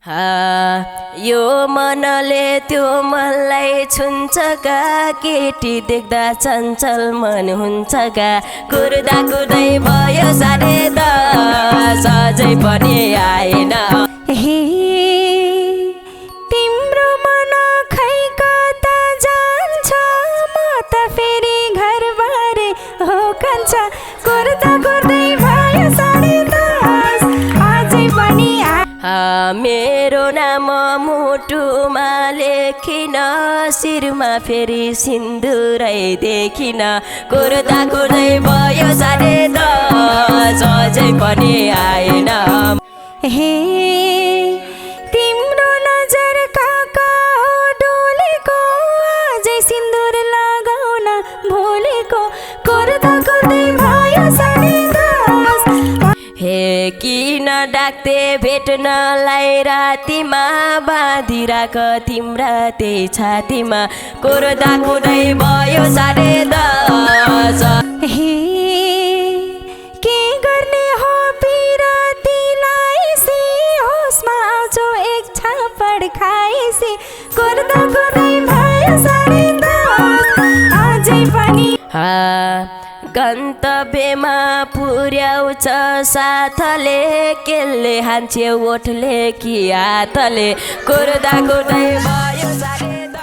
यो मनले त्यो मनलाई छुन्छ गा केटी देख्दा चञ्चल मन हुन्छ गा कुर्दा कुर्दै भयो 10:30 अझै पनि आएन हे तिम्रो मन खै कता जान्छ म त फेरि घर बारे हो कान्छ कुर्दा कुर्दै भयो 10:30 अझै पनि मेरो नाम मुटुमा लेखिन शिरमा फेरि सिन्दुरै देखिन कुर्दा कुर्दै भयो 10:30 अझै पनि आएन हे तिम्रो नजर काका हो डोलेको अझै सिन्दुर लगाउन भोलेको कुर्दा कुर्दै भयो 10:30 हे किन डाक्थे भेट्नलाई रातिमा बाँधिराख तिम्रा त्यही छातीमा कुर्दा कुर्दै भयो 10:30 हे के गर्ने हो पिरातीलाई सी होसमा आउँछौ एक छापड खाएसी कुर्दा कुर्दै भयो 10:30 अझै पनि गन्तव्यमा पुर्याउँछ साथले केले हान्छे ओठले कि हातले कुर्दा कुर्दै भयो 10:30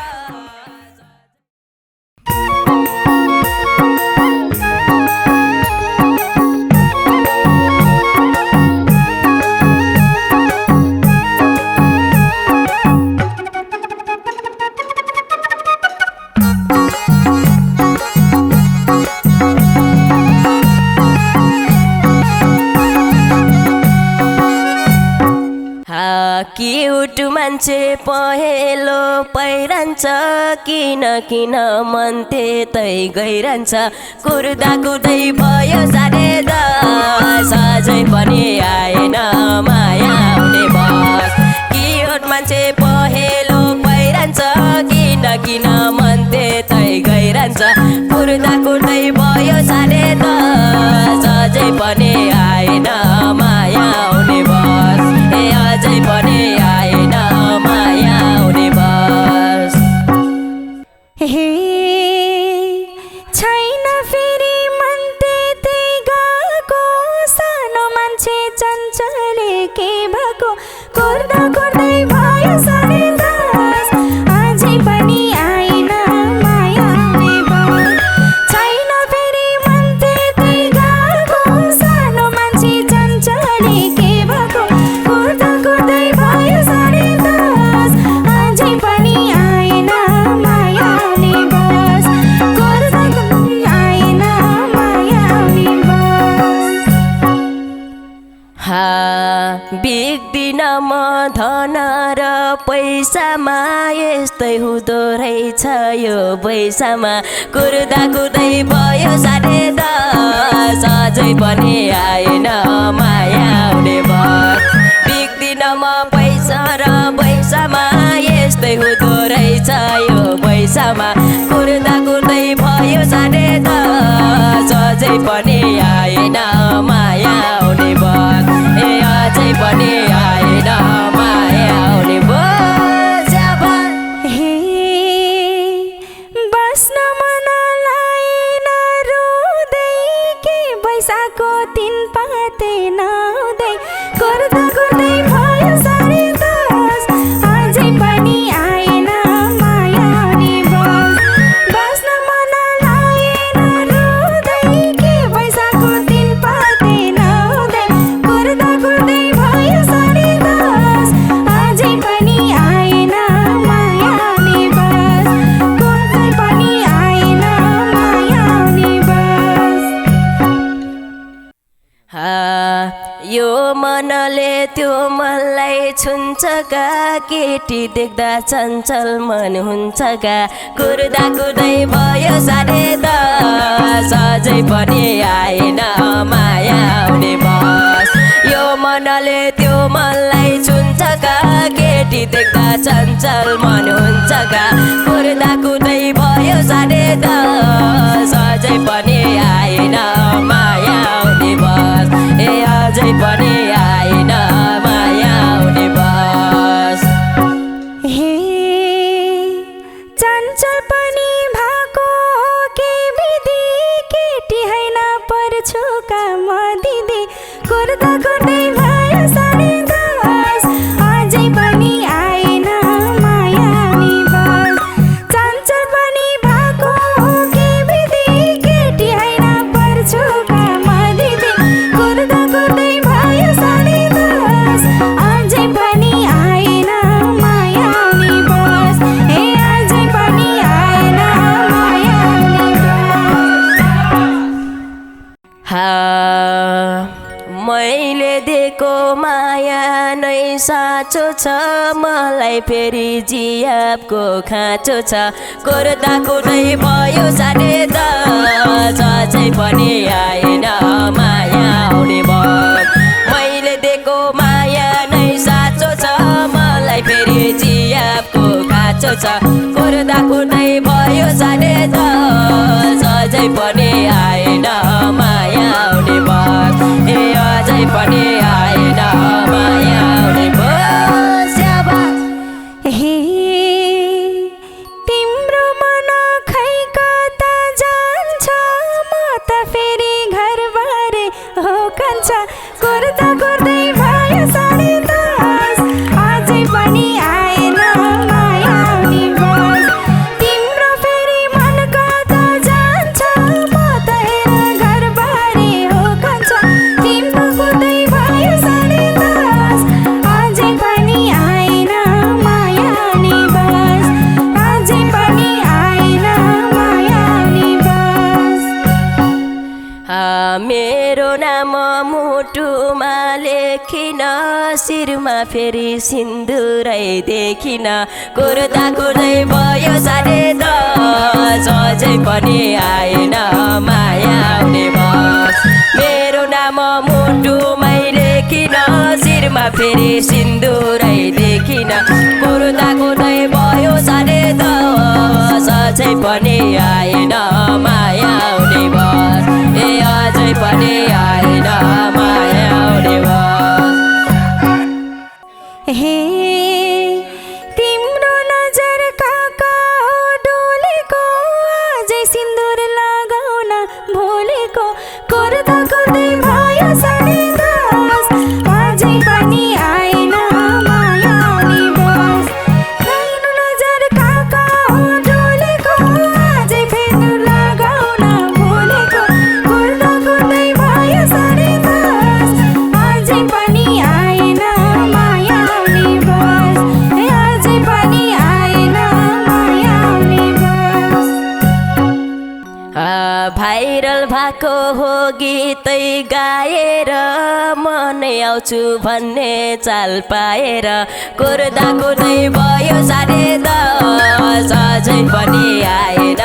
क्युट मान्छे पहेलो पहिरन्छ किन किन मन त्यतै गइरहन्छ कुर्दा कुर्दै भयो 10:30 अझै पनि आएन माया आउने बस क्युट मान्छे पहेलो पहिरन्छ किन किन मन त्यतै गइरहन्छ कुर्दा कुर्दै भयो 10:30 अझै पनि आएन माया आउने बस अझै पनि आएन माया आउने बस हे छैन फेरि मन त्यतै गएको सानो मान्छे चञ्चले के भएको कुर्दा कुर्दै भयो 10:30 अझै पनि आएन माया आउने बस छैन फेरि मन त्यतै गएको सानो मान्छे चञ्चले के भएको कुर्दा कुर्दै भयो 10:30 अझै पनि आएन माया आउने बस कुर्दा कुर्दै आएन माया आउने बस बिग्दिन म धन र पैसामा यस्तै हुँदो रहेछ यो पैसामा कुर्दा कुर्दै भयो 10:30 अझै पनि आएन माया आउने बस बिग्दिन म पैसा र पैसामा यस्तै हुँदो रहेछ यो पैसामा कुर्दा कुर्दै भयो 10:30 अझै पनि आएन माया आउने बस अझै पनि आएन माया आउने बस हे बस्न मन लागेन रुँदै के बैशाखको 3 पाते नहुँदै कुर्दा कुर्दै भयो 10:30 अझै पनि आएन माया आउने बस बस्न मन लागेन रुँदै के बैशाखको 3 पाते नहुँदै कुर्दा कुर्दै भयो 10:30 अझै पनि आएन माया आउने बस कुर्दै पनि आएन माया आउने बस यो मनले त्यो मनलाई छुन्छ गा केटी देख्दा चञ्चल मन हुन्छ गा कुर्दा कुर्दै भयो 10:30 अझै पनि आएन माया आउने बस यो मनले त्यो मनलाई छुन्छ गा केटी देख्दा चञ्चल मन हुन्छ गा कुर्दा कुर्दै भयो 10:30 अझै पनि आएन माया आउने बस अझै पनि आएन माया आउने बस साँचो छ मलाई फेरि जियाबको खाँचो छ कुर्दा कुर्दै भयो साढे 10 अझै पनि आएन माया आउने भयो मैले दिएको माया नै साँचो छ मलाई फेरि जियाबको खाँचो छ कुर्दा कुर्दै भयो साढे 10 अझै पनि आएन माया आउने भयो ए अझै पनि आएन माया आउने भयो हे तिम्रो मन खै कता जान्छ म त फेरि घरबारे हो कान्छ कुर्दा कुर्दै भयो साढे 10 अझै पनि आएन माया आउने बस तिम्रो फेरि मन कता जान्छ म त हेर घरबारे हो कान्छ तिम्रो कुर्दै भयो साढे 10 अझै पनि आएन माया आउने बस अझै पनि आएन माया आउने बस मेरो नाम मुटुमा लेखिन शिरमा फेरि सिन्दुरै देखिन कुर्दा कुर्दै भयो साढे 10 अझै पनि आएन माया आउने बस मेरो नाम मुटुमै लेखिन शिरमा फेरि सिन्दुरै देखिन कुर्दा कुर्दै भयो साढे 10 अझै पनि आएन माया आउने बस ए अझै पनि आएन माया आउने बस हे तिम्रो नजर काका हो डोलेको अझै सिन्दुर लगाउन भोलेको कुर्दा कुर्दै भयो साढे 10 अझै पनि आएन माया आउने बस तिम्रो नजर काका हो डोलेको अझै सिन्दुर लगाउन भोलेको कुर्दा कुर्दै भयो साढे 10 अझै पनि आएन माया आउने बस अझै पनि आएन माया आउने बस भाइरल भएको हो गीतै गाएर मनै आउँछु भन्ने चाल पाएर कुर्दा कुर्दै भयो साढे 10 अझै पनि आएन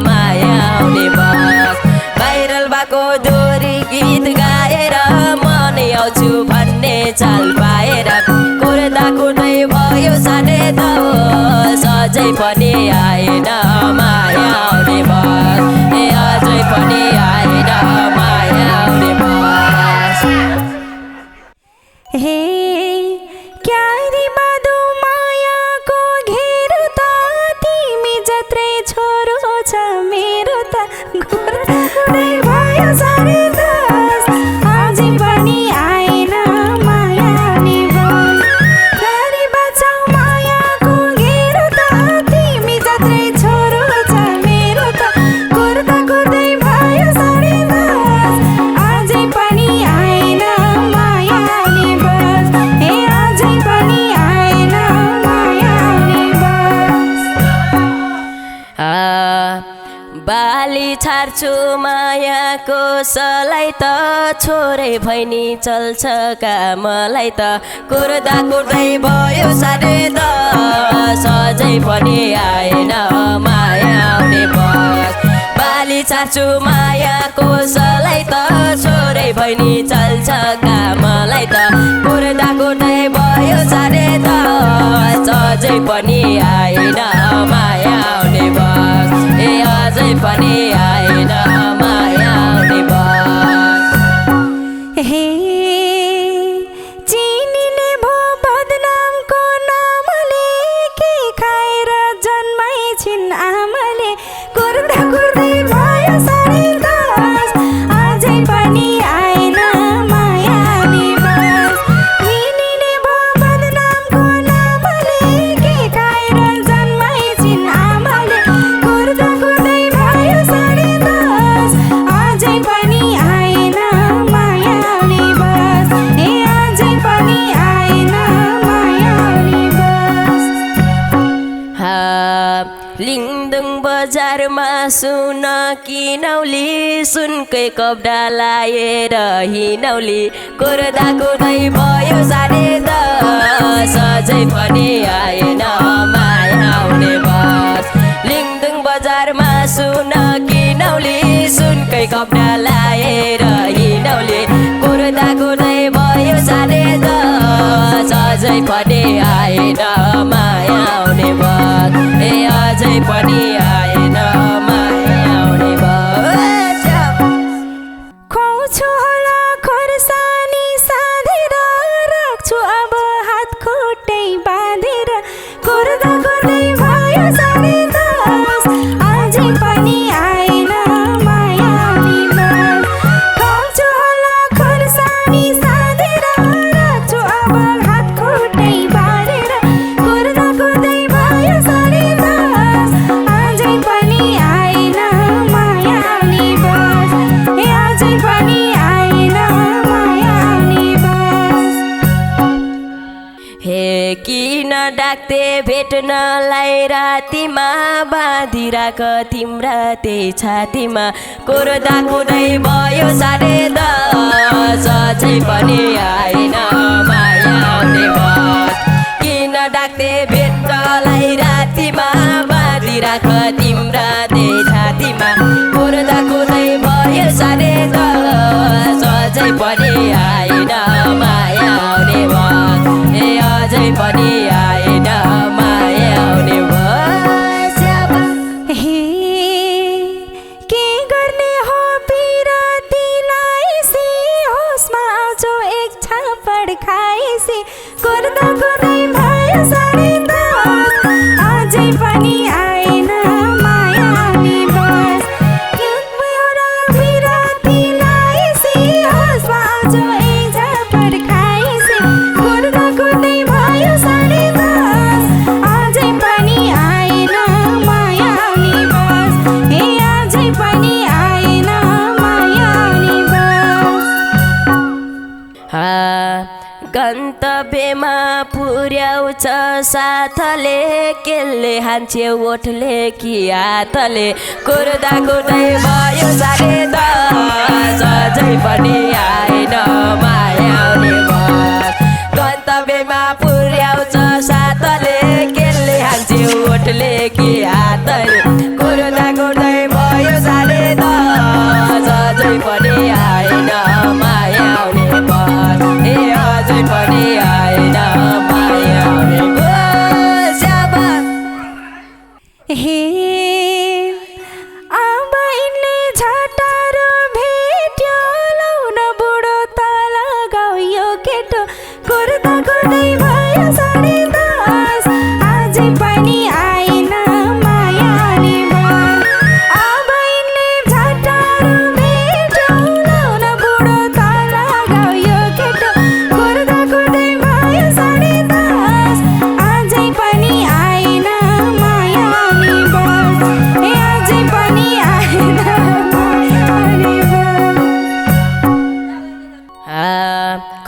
माया आउने बस भाइरल भएको दोहोरी गीत गाएर मनै आउँछु भन्ने चाल पाएर कुर्दा कुर्दै भयो साढे 10 अझै पनि आएन माया आउने बस ए अझै पनि आएन माया आउने बस हे क्यारी बादो मायाको घेरो त तिमी जत्रै छोरो छ मेरो त कुर्दा कुर्दै भयो साढे 10 अझै पनि आएन माया आउने बस क्यारी बचाउ मायाको घेरो त तिमी जत्रै छोरो छ मेरो त कुर्दा कुर्दै भयो साढे 10 अझै पनि आएन माया आउने बस ए अझै पनि आएन माया आउने बस बाली छाड्छु मायाको सलाई त छोरै भैनी चल्छ कामलाई त कुर्दा कुर्दै भयो साढे 10 अझै पनि आएन माया आउने बस बाली छाड्छु मायाको सलाई त छोरै भैनी चल्छ कामलाई त कुर्दा कुर्दै भयो साढे 10 अझै पनि आएन माया आउने बस ए अझै पनि आएन माया आउने बस हे चिनिने भो बदनामको नामले के खाएर जन्माइ छिन् आमाले कुर्दा कुर्दै भयो साढे 10 अझै पनि आएन माया आउने बस चिनिने भो बदनामको नामले के खाएर जन्माइ छिन् आमाले कुर्दा कुर्दै भयो साढे 10 अझै पनि आएन माया आउने बस ए अझै पनि आएन माया आउने बस लिङदुङ बजारमा सुन किनौली सुनकै कपडा लाएर हिँडौली कोर्दा कोर्दै भयो साढे दस अझै पनि आएन माया आउने बस लिङदुङ बजारमा सुन किनौली सुनकै कपडा लाएर हिँडौली कोर्दा कोर्दै भयो साढे दस अझै पनि आएन माया आउने बस अझै पनि आएन माया आउने बस खुवाउँछु होला खोर्सानी साधेर राख्छु अब हात खुट्टै बाँधेर कोर्दा कोर्दै भयो साढे दस अझै पनि आएन माया आउने बस खुवाउँछु होला खोर्सानी साधेर राख्छु अब हात खुट्टै बाँधेर कोर्दा कोर्दै भयो साढे दस अझै पनि आएन माया आउने बस अझै पनि आएन माया आउने बस हे किन डाक्थे भेट्नलाई रातिमा बाँधिराख तिम्रा त्यही छातीमा कोर्दा कोर्दै भयो साढे दस अझै पनि आएन माया आउने बस किन डाक्थे भेट्नलाई रातिमा बाँधिराख तिम्रा त्यही छातीमा कोर्दा कोर्दै भयो साढे दस अझै पनि आएन माया आउने बस अझै पनि आएन माया आउने बस हे के गर्ने हो पिरातीलाई से होसमा आउँछु एक छापड खाएसी कोर्दा कोर्दै भयो साढे दस अझै पनि आएन माया आउने बस एउटा पिरातीलाई से होसमा आउँछु एक छापड खाएसी कोर्दा कोर्दै भयो साढे दस अझै पनि आएन माया आउने बस अझै पनि आएन माया आउने बस गन्तव्यमा पुर्याउँछ साथले केले हान्छे ओठले कि हातले कोर्दा कोर्दै भयो साढे दस अझै पनि आएन माया आउने बस गन्तव्यमा पुर्याउँछ साथले केले हान्छे ओठले कि हातले कोर्दा कोर्दै भयो साढे दस अझै पनि आएन माया आउने बस अझै पनि आएन माया आउने बस हे अब यिनले झटारो भेट्यो लाउन बुढो त लगाऊ यो केटो कोर्दा कोर्दै भयो साढे दस अझै पनि आएन माया आउने बस अब यिनले झटारो भेट्यो लाउन बुढो त लगाऊ यो केटो कोर्दा कोर्दै भयो साढे दस अझै पनि आएन माया आउने बस अझै पनि आएन माया आउने बस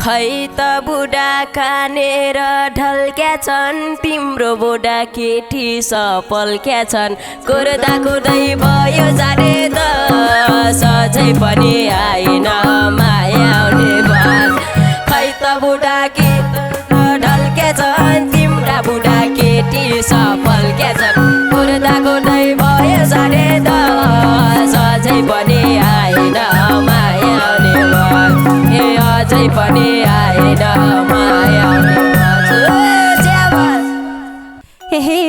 खै त बुढा खानेर ढल्क्या छन् तिम्रो बुढा केटी सफल्क्या छन् कोर्दा कोर्दै भयो साढे दस अझै पनि आएन माया आउने बस खै त बुढा केटी ढल्क्या छन् तिम्रा बुढा केटी सफल्क्या छन् कोर्दा कोर्दै भयो साढे दस अझै पनि आएन माया आउने बस अझै पनि आएन माया आउने बस हे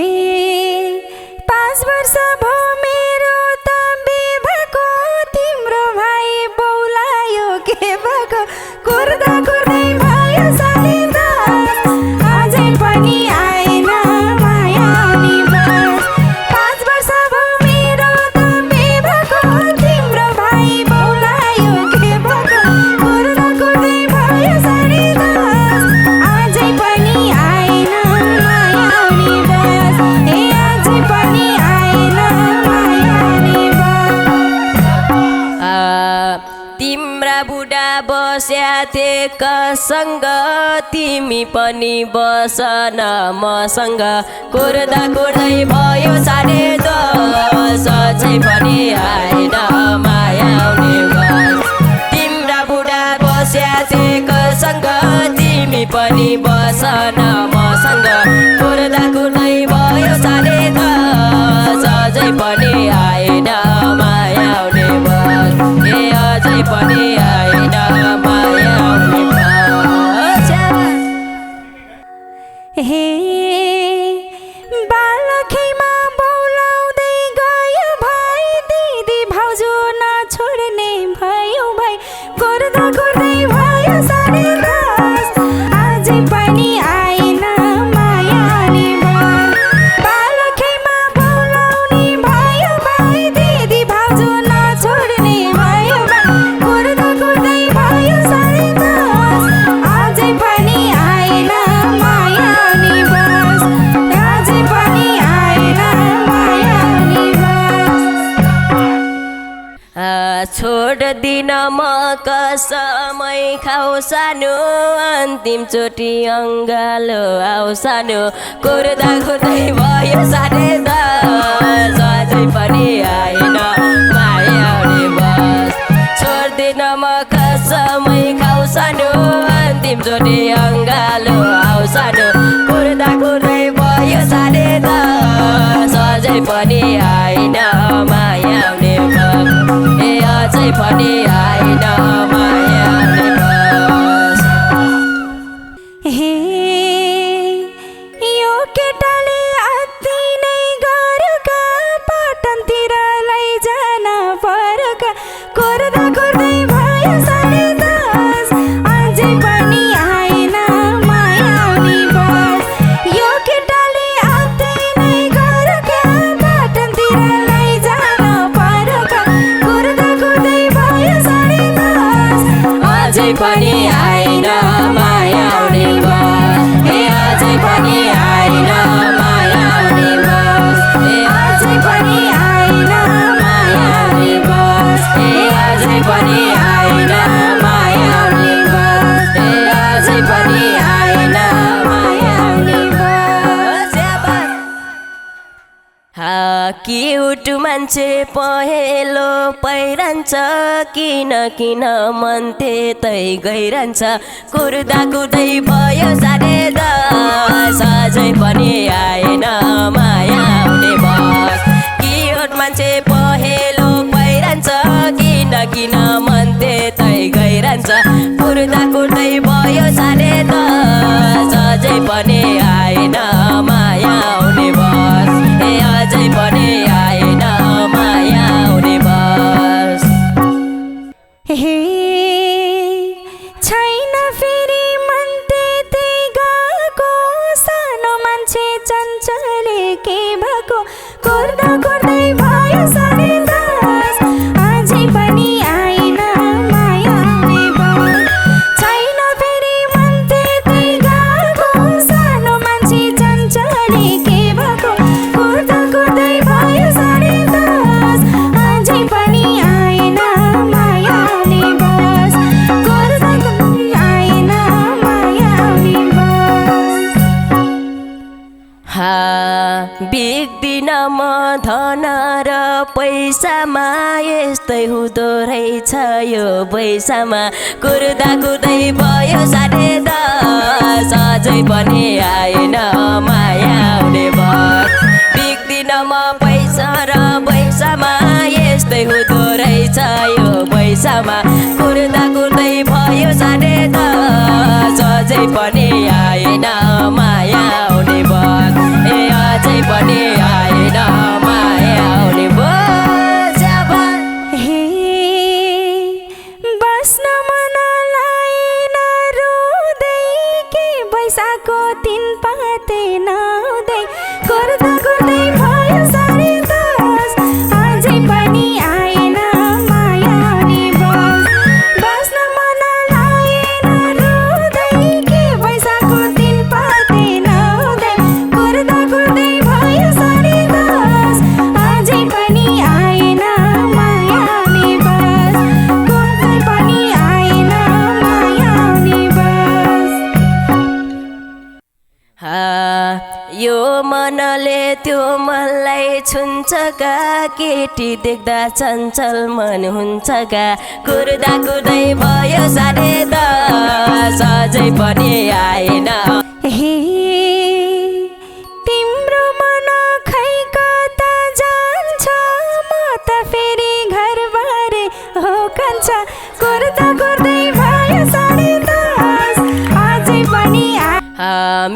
5 वर्ष भयो मेरो त बिभाको तिम्रो भाइ बौलायो के भएको कोर्दा कोर्दै भयो साढे दस अझै पनि आएन माया आउने बस 5 वर्ष भयो मेरो त बिभाको तिम्रो भाइ बौलायो के भएको कोर्दा कोर्दै भयो साढे दस अझै पनि आएन माया आउने बस थिएकासँग तिमी पनि बस न मसँग कुर्दा कुर्दै भयो साढे दस अझै पनि आएन माया आउने गस तिम्रा बुढा बस्या थिएकासँग तिमी पनि बस न मसँग कुर्दा कुर्दै भयो साढे दस अझै पनि आएन माया आउने बस अझै पनि आएन माया आउने बस हे बालखैमा बोलाउँदै गयो भाइ दिदी भाउजू नछोड्ने भयो भाइ कुर्दा कुर्दै भयो साढे दस अझै पनि आएन माया आउने बस बालखैमा बोलाउने भयो भाइ दिदी भाउजू नछोड्ने भयो भाइ कुर्दा कुर्दै भयो साढे दस अझै पनि आएन माया आउने बस अझै पनि आएन माया आउने बस छोड्दिन म कसमै खाऊ सानो अन्तिमचोटि अङ्गालो आऊ सानो कुर्दा कुर्दै भयो साढे दस अझै पनि आएन माया आउने बस छोड्दिन म कसमै खाऊ सानो अन्तिमचोटि अङ्गालो आऊ सानो कुर्दा कुर्दै भयो साढे दस अझै पनि आएन माया आउने बस अझै पनि आएन माया आउने बस हे यो केटाले अति नै गरका पाटनतिर लैजान परका कुर्दा कुर्दै भयो साढे दस अझै पनि आएन माया आउने बस यो केटाले अति नै गरका पाटनतिर लैजान परका कुर्दा कुर्दै भयो साढे दस अझै पनि आएन माया आउने बस अझै पनि आएन माया आउने बस अझै पनि आएन माया आउने बस अझै पनि आएन माया आउने बस अझै पनि आएन माया आउने बस क्युट मान्छे पहेँलो पहिरन्छ किन किन मन त्यतै गइरहन्छ कुर्दा कुर्दै भयो साढे दस अझै पनि आएन माया आउने बस क्युट मान्छे पहेँलो पहिरन्छ किन किन मन त्यतै गइरहन्छ कुर्दा कुर्दै भयो साढे दस अझै पनि आएन माया आउने बस अझै पनि आएन माया आउने बस हे छैन फेरि मन त्यतै गएको सानो मान्छे चञ्चले के भएको कुर्दा कुर्दै भयो साढे दस अझै पनि आएन माया आउने बस छैन फेरि मन त्यतै गएको सानो मान्छे चञ्चले के भएको कुर्दा कुर्दै भयो साढे दस अझै पनि आएन माया आउने बस कुर्दा कुर्दै आएन माया आउने बस बिग्दिन म धन र पैसामा यस्तै हुँदो रहेछ यो पैसामा कुर्दा कुर्दै भयो साढे दस अझै पनि आएन माया आउने बस बिग्दिन म पैसा र पैसामा यस्तै हुँदो रहेछ यो पैसामा कुर्दा कुर्दै भयो साढे दस अझै पनि आएन माया आउने बस अझै पनि आएन माया आउने बस हे बस्न मन लागेन रुँदै के पैसाको तिन पाते नहुँदै कुर्दा कुर्दै भयो साढे दस अझै पनि आएन माया आउने बस बस्न मन लागेन रुँदै के पैसाको तिन पाते नहुँदै यो मनले त्यो मनलाई छुन्छ का केटी देख्दा चञ्चल मन हुन्छ का कुर्दा कुर्दै भयो 10:30 अझै पनि आएन हे तिम्रो मन खै कता जान्छ म त फेरि घर बारे हो कान्छ कुर्दा कुर्दै भयो 10:30 अझै पनि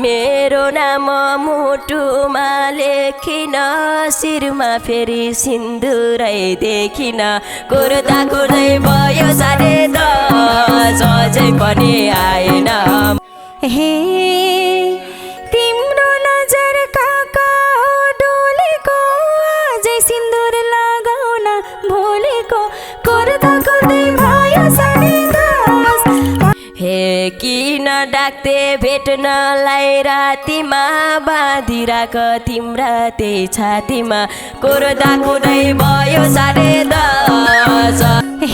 मेरो नाम मुटुमा लेखिन शिरमा फेरि सिन्दुरै देखिन कुर्दा कुर्दै भयो 10:30 अझै पनि आएन हे तिम्रो नजर काका हो डोलेको अझै सिन्दुर लगाउन भोलेको कुर्दा कुर्दै भयो 10:30 हे किन डाक्ते भेट्नलाई रातिमा बाँधिराख तिम्रा त्यही छातीमा कुर्दा कुर्दै भयो 10:30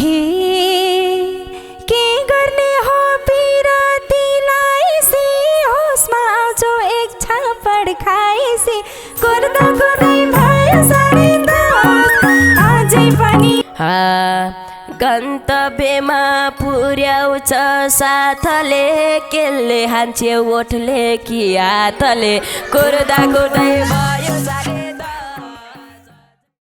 हे के गर्ने हो पिरातीलाई सी होसमा आउँछौ एक छापड खाएसी कुर्दा कुर्दै भयो 10:30 अझै पनि गन्तव्यमा पुर्याउँछ साथले केले हान्छे ओठले कि हातले कुर्दा कुर्दै भयो